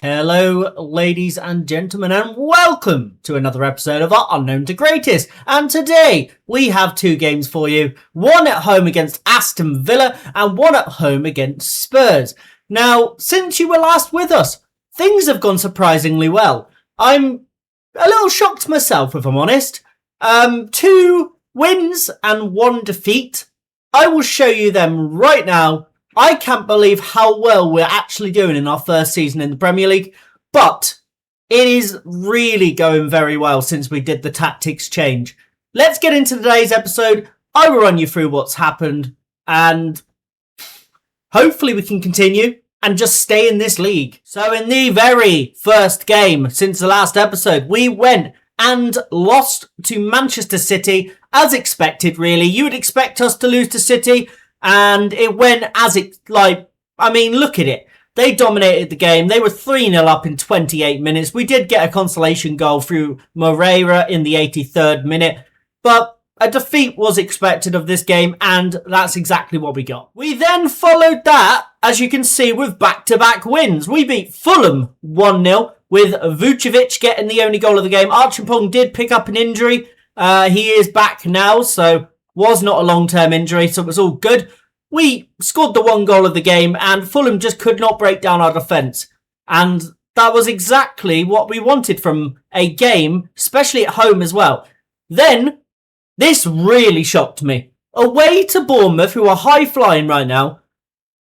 Hello, ladies and gentlemen, and welcome to another episode of our Unknown to Greatest. And today, we have two games for you. One at home against Aston Villa, and one at home against Spurs. Now, since you were last with us, things have gone surprisingly well. I'm a little shocked myself, if I'm honest. 2 wins and 1 defeat. I will show you them right now. I can't believe how well we're actually doing in our first season in the Premier League, but it is really going very well since we did the tactics change. Let's get into today's episode. I will run you through what's happened, and hopefully we can continue and just stay in this league. So in the very first game since the last episode, we went and lost to Manchester City, as expected really. You would expect us to lose to City, and it went as it, look at it. They dominated the game. They were 3-0 up in 28 minutes. We did get a consolation goal through Moreira in the 83rd minute, but a defeat was expected of this game, and that's exactly what we got. We then followed that, as you can see, with back-to-back wins. We beat Fulham 1-0, with Vucevic getting the only goal of the game. Archimpong did pick up an injury. He is back now, so was not a long-term injury, so it was all good. We scored the 1 goal of the game, and Fulham just could not break down our defence. And that was exactly what we wanted from a game, especially at home as well. Then, this really shocked me. Away to Bournemouth, who are high-flying right now,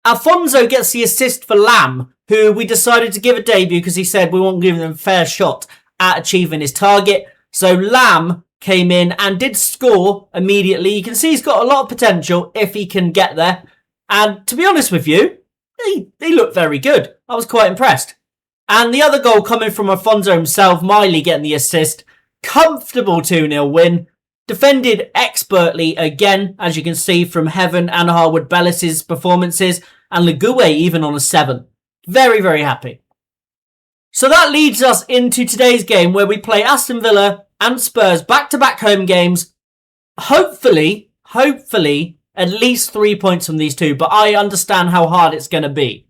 Alfonso gets the assist for Lamb, who we decided to give a debut because he said we won't give him a fair shot at achieving his target. So Lamb came in and did score immediately. You can see he's got a lot of potential if he can get there. And to be honest with you, he looked very good. I was quite impressed. And the other goal coming from Alfonso himself, Miley getting the assist. Comfortable 2-0 win. Defended expertly again, as you can see from Heaven and Harwood Bellis' performances. And Legue even on a 7. Very, very happy. So that leads us into today's game where we play Aston Villa and Spurs back-to-back home games. Hopefully, at least 3 points from these two, but I understand how hard it's going to be.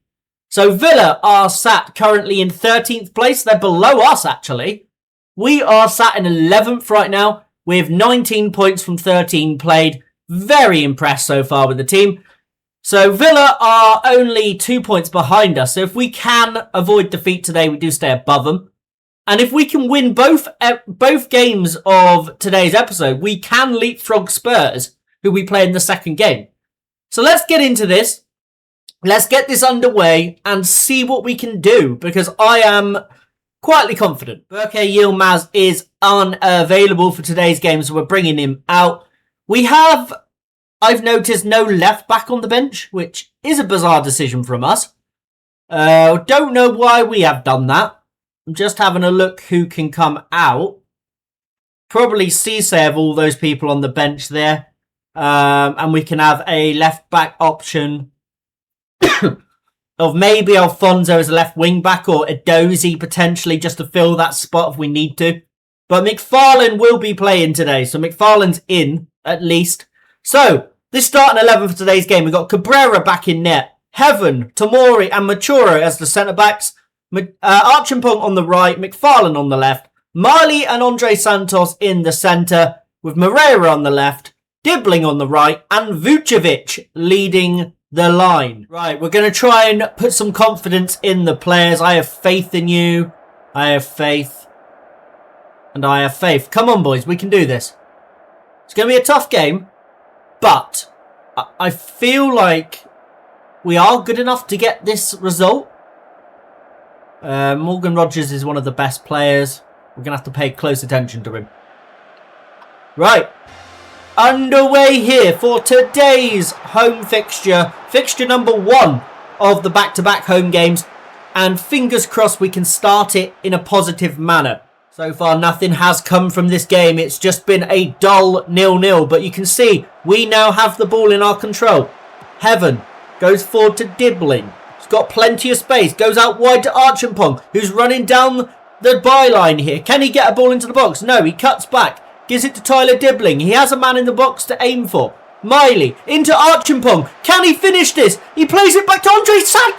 So Villa are sat currently in 13th place. They're below us, actually. We are sat in 11th right now with 19 points from 13 played. Very impressed so far with the team. So Villa are only 2 points behind us. So if we can avoid defeat today, we do stay above them. And if we can win both games of today's episode, we can leapfrog Spurs, who we play in the second game. So let's get into this. Let's get this underway and see what we can do, because I am quietly confident. Berke Yilmaz is unavailable for today's game, so we're bringing him out. We have, I've noticed, no left back on the bench, which is a bizarre decision from us. Don't know why we have done that. I'm just having a look who can come out. Probably Cisse of all those people on the bench there. And we can have a left back option of maybe Alfonso as a left wing back, or Edozie potentially just to fill that spot if we need to. But McFarlane will be playing today, so McFarlane's in at least. So this starting 11 for today's game, we've got Cabrera back in net, Heaven, Tomori and Machoro as the centre backs. Archimpong on the right, McFarlane on the left, Marley and Andre Santos in the centre, with Moreira on the left, Dibbling on the right, and Vucevic leading the line. Right, we're going to try and put some confidence in the players. I have faith in you. I have faith. And I have faith. Come on, boys, we can do this. It's going to be a tough game, but I feel like we are good enough to get this result. Morgan Rogers is one of the best players. We're going to have to pay close attention to him. Right. Underway here for today's home fixture. Fixture number 1 of the back-to-back home games. And fingers crossed we can start it in a positive manner. So far nothing has come from this game. It's just been a dull 0-0. But you can see we now have the ball in our control. Heaven goes forward to Dibbling. Got plenty of space, goes out wide to Archimpong, who's running down the byline here. Can he get a ball into the box? No, he cuts back, gives it to Tyler Dibbling. He has a man in the box to aim for. Miley into Archimpong. Can he finish this? He plays it back to Andre Santos!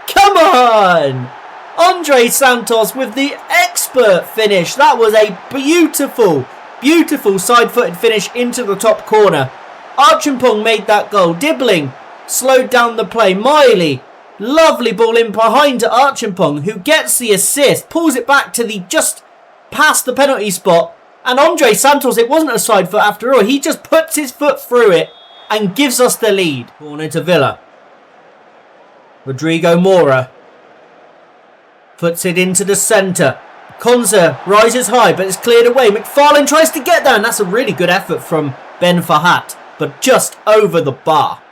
Come on! Andre Santos with the expert finish. That was a beautiful, beautiful side-footed finish into the top corner. Archimpong made that goal. Dibbling slowed down the play. Miley, lovely ball in behind to Archimpong, who gets the assist, pulls it back to the just past the penalty spot. And Andre Santos, it wasn't a side foot after all. He just puts his foot through it and gives us the lead. Corner to Villa. Rodrigo Mora puts it into the centre. Konza rises high, but it's cleared away. McFarlane tries to get there, and that's a really good effort from Ben Farhat, but just over the bar.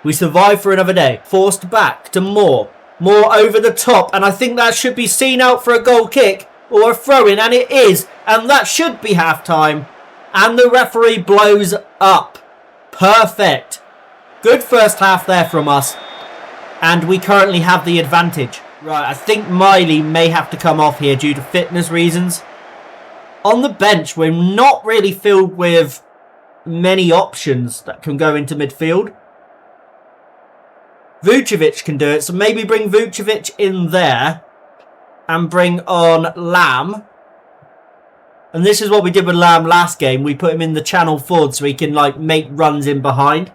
We survive for another day. Forced back to Moore. Moore over the top, and I think that should be seen out for a goal kick or a throw-in, and it is, and that should be half-time. And the referee blows up. Perfect. Good first half there from us, and we currently have the advantage. Right, I think Miley may have to come off here due to fitness reasons. On the bench, we're not really filled with many options that can go into midfield. Vucevic can do it, so maybe bring Vucevic in there and bring on Lamb. And this is what we did with Lamb last game. We put him in the channel forward so he can make runs in behind.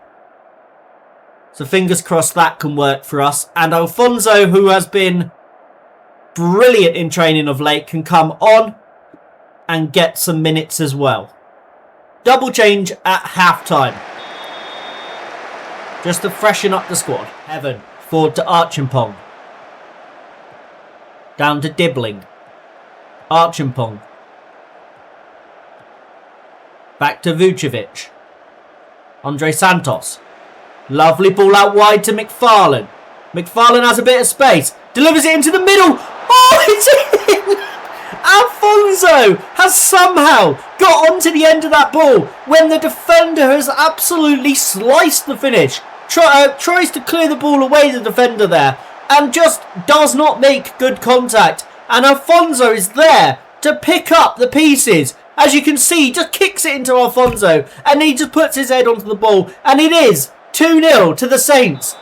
So fingers crossed that can work for us. And Alfonso, who has been brilliant in training of late, can come on and get some minutes as well. Double change at half-time. Just to freshen up the squad. Heaven, forward to Archimpong. Down to Dibbling. Archimpong. Back to Vucevic. Andre Santos. Lovely ball out wide to McFarlane. McFarlane has a bit of space. Delivers it into the middle. Oh, it's in! Alfonso has somehow got onto the end of that ball when the defender has absolutely sliced the finish. Tries to clear the ball away, the defender there, and just does not make good contact. And Alfonso is there to pick up the pieces. As you can see, he just kicks it into Alfonso and he just puts his head onto the ball. And it is 2-0 to the Saints.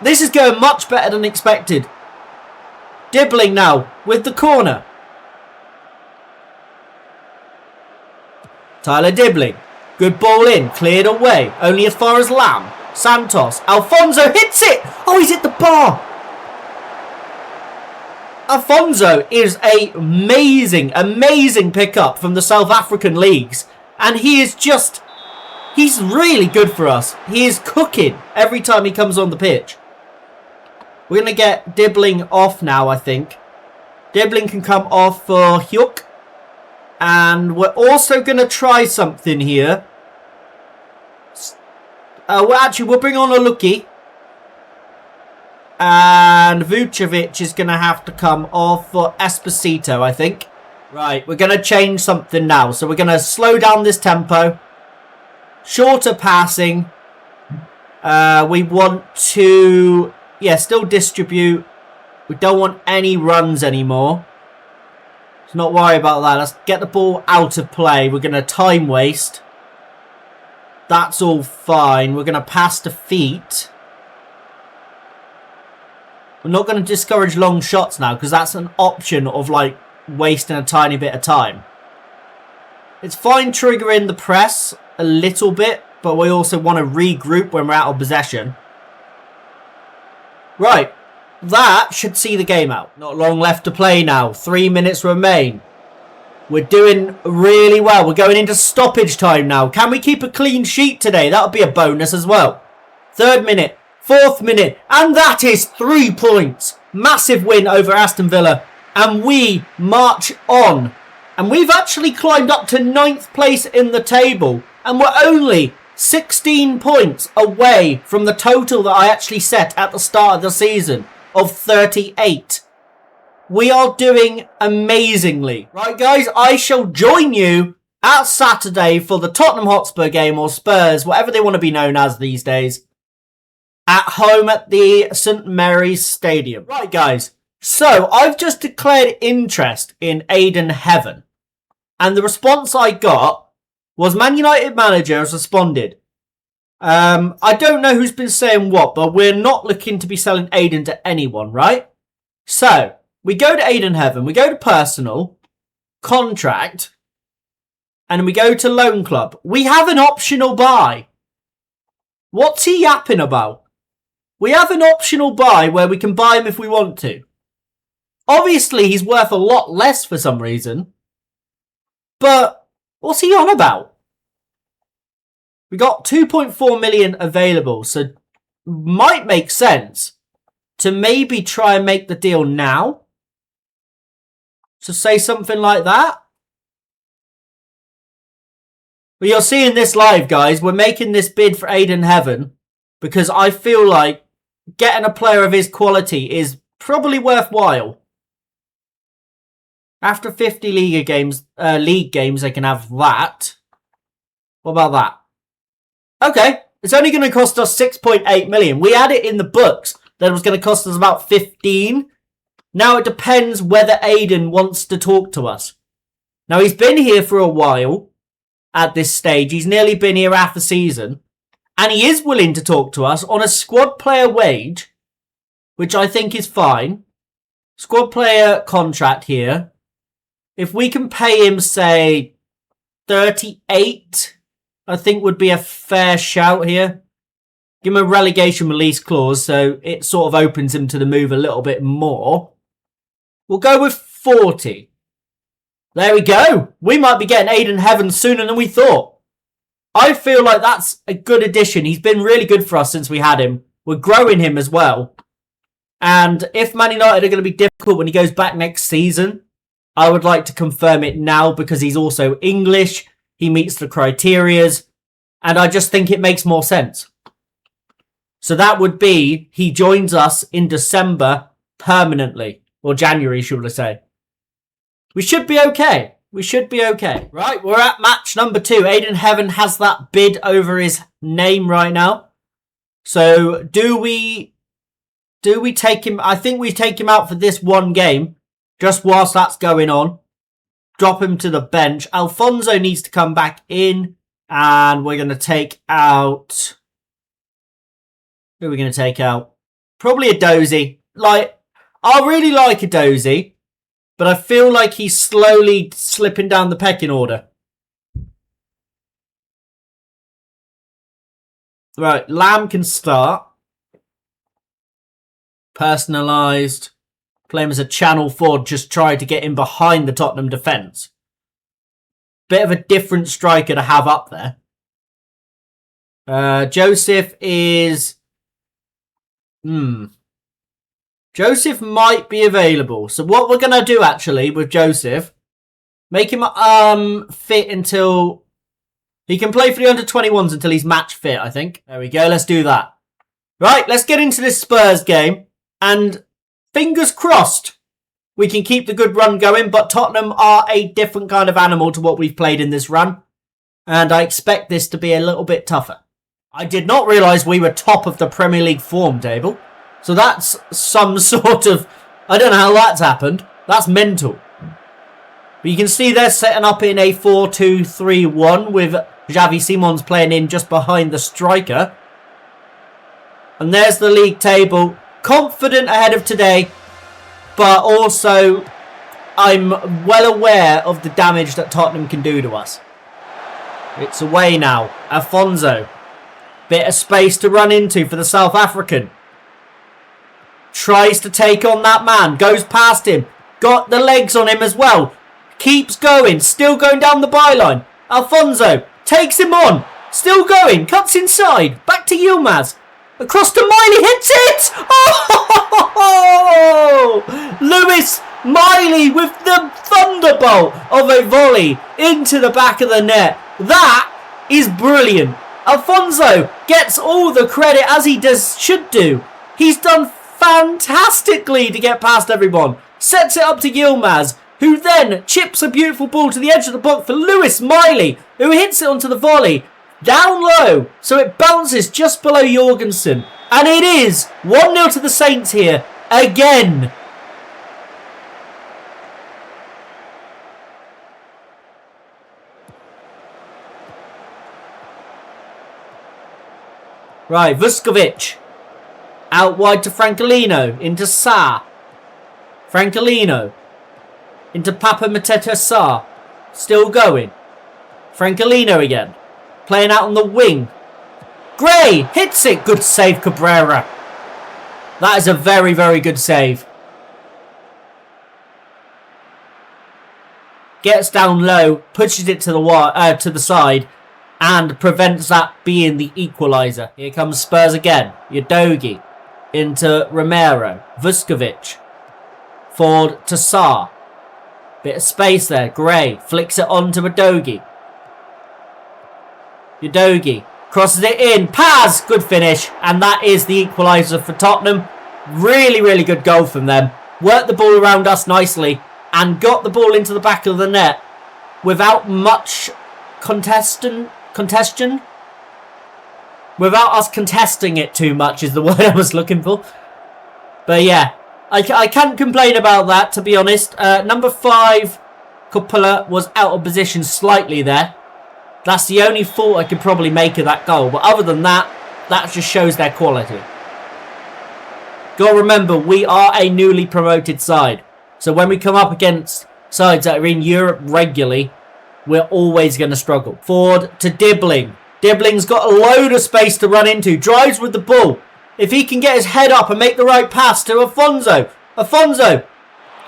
This is going much better than expected. Dibbling now with the corner. Tyler Dibbling. Good ball in. Cleared away. Only as far as Lamb. Santos. Alfonso hits it. Oh, he's hit the bar. Alfonso is a amazing pickup from the South African leagues. And he is just... he's really good for us. He is cooking every time he comes on the pitch. We're going to get Dibbling off now, I think. Dibbling can come off for Hyuk. And we're also going to try something here. We'll bring on Oluki. And Vucevic is going to have to come off for Esposito, I think. Right, we're going to change something now. So we're going to slow down this tempo. Shorter passing. We want to... still distribute. We don't want any runs anymore. Let's not worry about that. Let's get the ball out of play. We're going to time waste. That's all fine. We're going to pass to feet. We're not going to discourage long shots now because that's an option of wasting a tiny bit of time. It's fine triggering the press a little bit, but we also want to regroup when we're out of possession. Right, that should see the game out. Not long left to play now. 3 minutes remain. We're doing really well. We're going into stoppage time now. Can we keep a clean sheet today? That would be a bonus as well. 3rd minute, 4th minute, and that is 3 points. Massive win over Aston Villa, and we march on. And we've actually climbed up to 9th place in the table, and we're only 16 points away from the total that I actually set at the start of the season of 38. We are doing amazingly. Right, guys, I shall join you at Saturday for the Tottenham Hotspur game, or Spurs, whatever they want to be known as these days, at home at the St Mary's Stadium. Right, guys, so I've just declared interest in Aidan Heaven, and the response I got was Man United manager has responded. I don't know who's been saying what, but we're not looking to be selling Aiden to anyone, right? So, we go to Aiden Heaven, we go to personal, contract, and we go to loan club. We have an optional buy. What's he yapping about? We have an optional buy where we can buy him if we want to. Obviously, he's worth a lot less for some reason. But what's he on about? We got 2.4 million available, so might make sense to maybe try and make the deal now. So say something like that. But you're seeing this live, guys. We're making this bid for Aiden Heaven because I feel like getting a player of his quality is probably worthwhile. After 50 league games, they can have that. What about that? Okay, it's only going to cost us 6.8 million. We had it in the books that it was going to cost us about 15. Now it depends whether Aiden wants to talk to us. Now he's been here for a while at this stage. He's nearly been here half the season. And he is willing to talk to us on a squad player wage, which I think is fine. Squad player contract here. If we can pay him, say, 38, I think would be a fair shout here. Give him a relegation release clause so it sort of opens him to the move a little bit more. We'll go with 40. There we go. We might be getting Aiden Heaven sooner than we thought. I feel like that's a good addition. He's been really good for us since we had him. We're growing him as well. And if Man United are going to be difficult when he goes back next season, I would like to confirm it now because he's also English. He meets the criterias. And I just think it makes more sense. So that would be he joins us in December permanently. Or January, should I say. We should be okay. We should be okay. Right, we're at match number 2. Aiden Heaven has that bid over his name right now. So do we take him? I think we take him out for this one game. Just whilst that's going on. Drop him to the bench. Alfonso needs to come back in. And we're going to take out... Who are we going to take out? Probably a Dozy. I really like a Dozy. But I feel like he's slowly slipping down the pecking order. Right, Lamb can start. Personalised. Play him as a channel forward, just try to get in behind the Tottenham defence. Bit of a different striker to have up there. Joseph is... Joseph might be available. So what we're going to do actually with Joseph, make him fit until... He can play for the under-21s until he's match fit, I think. There we go, let's do that. Right, let's get into this Spurs game. And fingers crossed we can keep the good run going. But Tottenham are a different kind of animal to what we've played in this run. And I expect this to be a little bit tougher. I did not realise we were top of the Premier League form table. So that's some sort of... I don't know how that's happened. That's mental. But you can see they're setting up in a 4-2-3-1 with Xavi Simons playing in just behind the striker. And there's the league table. Confident ahead of today. But also, I'm well aware of the damage that Tottenham can do to us. It's away now. Alfonso. Bit of space to run into for the South African. Tries to take on that man. Goes past him. Got the legs on him as well. Keeps going. Still going down the byline. Alfonso takes him on. Still going. Cuts inside. Back to Yilmaz. Across to Miley. Hits it! Oh! Lewis Miley with the thunderbolt of a volley into the back of the net. That is brilliant. Alfonso gets all the credit as he should do. He's done fantastically to get past everyone. Sets it up to Yilmaz, who then chips a beautiful ball to the edge of the box for Lewis Miley, who hits it onto the volley. Down low, so it bounces just below Jorgensen. And it is 1-0 to the Saints here, again. Right, Vuskovic. Out wide to Francolino. Into Sa. Francolino. Into Papa Mateta Sa. Still going. Francolino again. Playing out on the wing. Gray hits it. Good save, Cabrera. That is a very, very good save. Gets down low, pushes it to the side, and prevents that being the equaliser. Here comes Spurs again. Udogie into Romero. Vuskovic. Forward to Sarr. Bit of space there. Gray flicks it on to Udogie. Udogie crosses it in. Paz! Good finish. And that is the equaliser for Tottenham. Really, really good goal from them. Worked the ball around us nicely and got the ball into the back of the net without much contention. Without us contesting it too much is the word I was looking for. But yeah, I can't complain about that, to be honest. Number 5, Coppola, was out of position slightly there. That's the only fault I could probably make of that goal. But other than that, that just shows their quality. Got to remember, we are a newly promoted side. So when we come up against sides that are in Europe regularly, we're always going to struggle. Forward to Dibbling. Dibbling's got a load of space to run into. Drives with the ball. If he can get his head up and make the right pass to Afonso. Afonso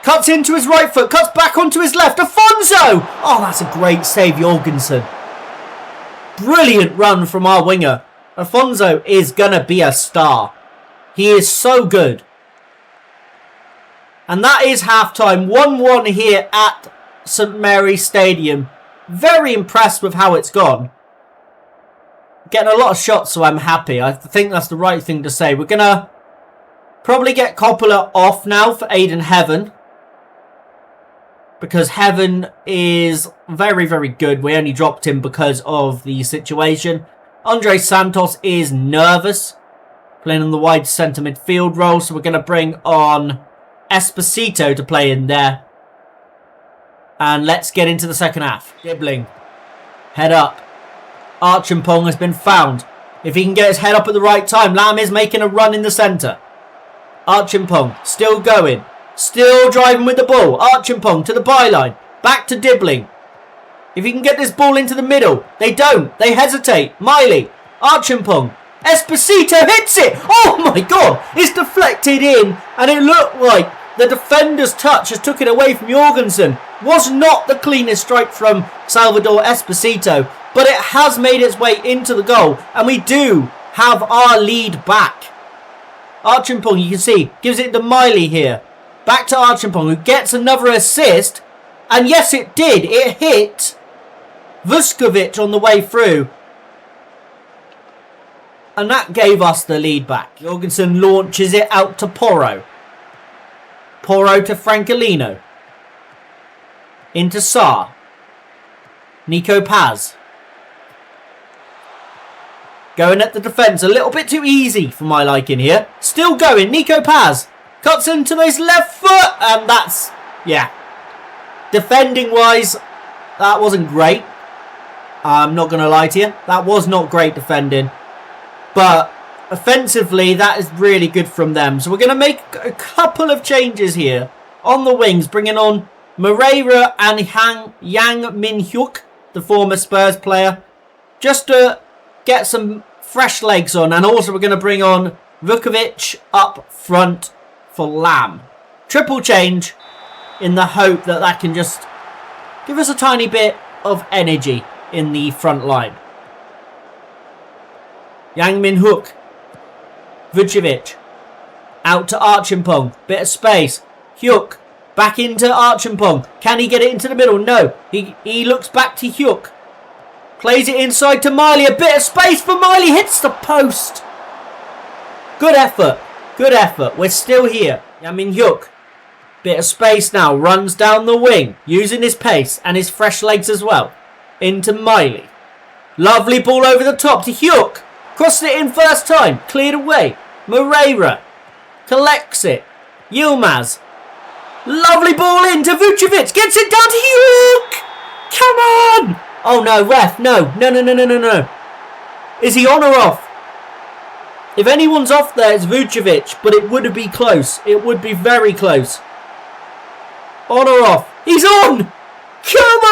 cuts into his right foot. Cuts back onto his left. Afonso! Oh, that's a great save, Jorgensen. Brilliant run from our winger. Afonso is going to be a star. He is so good. And that is half-time. 1-1 here at St Mary's Stadium. Very impressed with how it's gone. Getting a lot of shots, so I'm happy. I think that's the right thing to say. We're going to probably get Coppola off now for Aiden Heaven. Because Heaven is very, very good. We only dropped him because of the situation. Andre Santos is nervous. Playing on the wide centre midfield role. So we're going to bring on Esposito to play in there. And let's get into the second half. Dibbling. Head up. Archimpong has been found. If he can get his head up at the right time. Lam is making a run in the centre. Archimpong still going. Still driving with the ball. Archimpong to the byline. Back to Dibbling. If he can get this ball into the middle. They don't. They hesitate. Miley. Archimpong. Esposito hits it. Oh my god. It's deflected in. And it looked like the defender's touch has took it away from Jorgensen. Was not the cleanest strike from Salvador Esposito. But it has made its way into the goal. And we do have our lead back. Archimpong, you can see, gives it to Miley here. Back to Archimpong, who gets another assist. And yes, it did. It hit Vuskovic on the way through. And that gave us the lead back. Jorgensen launches it out to Porro. Porro to Francolino. Into Sarr. Nico Paz. Going at the defence. A little bit too easy for my liking here. Still going. Nico Paz. Cuts into his left foot. And that's... yeah. Defending-wise, that wasn't great. I'm not going to lie to you. That was not great defending. But offensively, that is really good from them. So we're going to make a couple of changes here on the wings. Bringing on Moreira and Yang Min-hyuk, the former Spurs player. Just to get some fresh legs on. And also we're going to bring on Vukovic up front for Lam. Triple change in the hope that that can just give us a tiny bit of energy in the front line. Yang Min-hyuk. Vukovic. Out to Archimpong. Bit of space. Hyuk. Back into Archimpong. Can he get it into the middle? No. He looks back to Hyuk. Plays it inside to Miley. A bit of space for Miley. Hits the post. Good effort. Good effort. We're still here. Yang Min-hyuk. Bit of space now. Runs down the wing. Using his pace and his fresh legs as well. Into Miley. Lovely ball over the top to Hyuk. Crossed it in first time. Cleared away. Moreira. Collects it. Yilmaz. Lovely ball in to Vukovic. Gets it down to Hyuk. Come on. Oh no, ref. No. Is he on or off? If anyone's off there, it's Vucevic, but it would be close. It would be very close. On or off? He's on! Come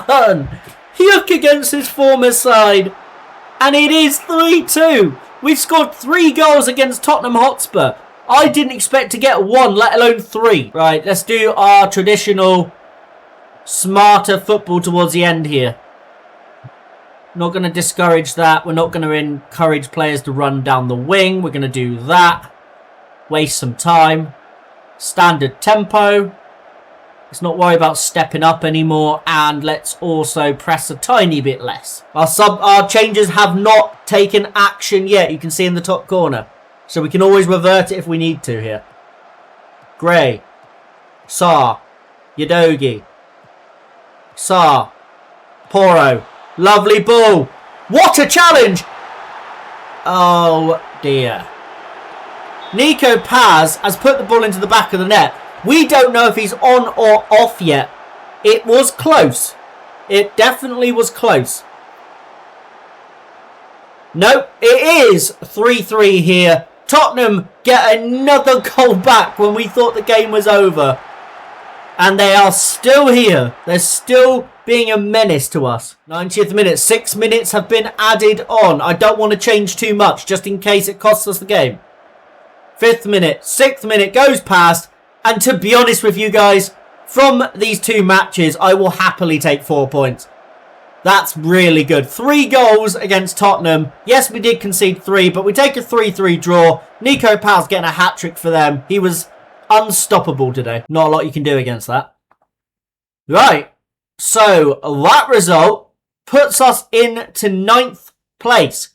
on! Yuck against his former side. And it is 3-2. We've scored 3 goals against Tottenham Hotspur. I didn't expect to get 1, let alone 3. Right, let's do our traditional smarter football towards the end here. Not going to discourage that. We're not going to encourage players to run down the wing. We're going to do that. Waste some time. Standard tempo. Let's not worry about stepping up anymore. And let's also press a tiny bit less. Our changes have not taken action yet. You can see in the top corner. So we can always revert it if we need to here. Gray. Sarr. Udogie. Sarr. Porro. Lovely ball. What a challenge! Oh dear. Nico Paz has put the ball into the back of the net. We don't know if he's on or off yet. It was close. It definitely was close. Nope, it is 3-3 here. Tottenham get another goal back when we thought the game was over. And they are still here. They're still being a menace to us. 90th minute. 6 minutes have been added on. I don't want to change too much just in case it costs us the game. 5th minute. 6th minute goes past. And to be honest with you guys, from these 2 matches, I will happily take 4 points. That's really good. 3 goals against Tottenham. Yes, we did concede 3, but we take a 3-3 draw. Nico Paz getting a hat-trick for them. He was unstoppable today. Not a lot you can do against that. Right. So, that result puts us into 9th place.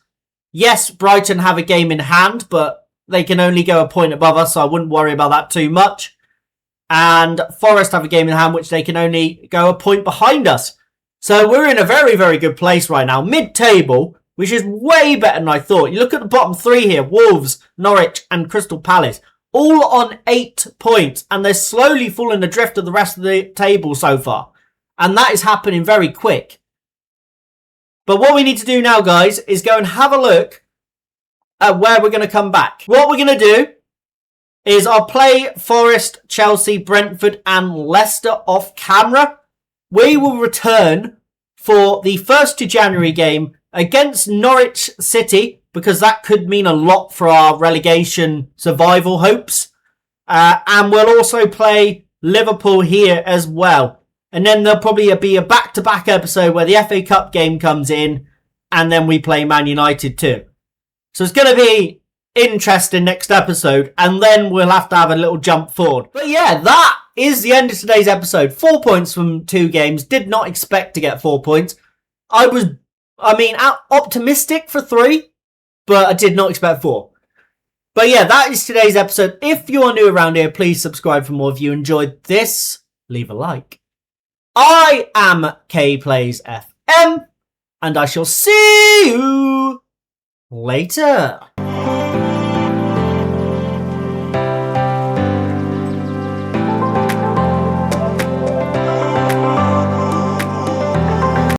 Yes, Brighton have a game in hand, but they can only go a point above us, so I wouldn't worry about that too much. And Forest have a game in hand, which they can only go a point behind us. So we're in a very, very good place right now. Mid-table, which is way better than I thought. You look at the bottom 3 here. Wolves, Norwich and Crystal Palace. All on 8 points. And they're slowly falling adrift of the rest of the table so far. And that is happening very quick. But what we need to do now, guys, is go and have a look at where we're going to come back. What we're going to do is I'll play Forest, Chelsea, Brentford and Leicester off camera. We will return for the 1st of January game against Norwich City, because that could mean a lot for our relegation survival hopes. And we'll also play Liverpool here as well. And then there'll probably be a back-to-back episode where the FA Cup game comes in, and then we play Man United too. So it's going to be interesting next episode, and then we'll have to have a little jump forward. But yeah, that is the end of today's episode. 4 points from 2 games. Did not expect to get 4 points. I was optimistic for 3, but I did not expect 4. But yeah, that is today's episode. If you are new around here, please subscribe for more. If you enjoyed this, leave a like. I am K-PlaysFM, and I shall see you later.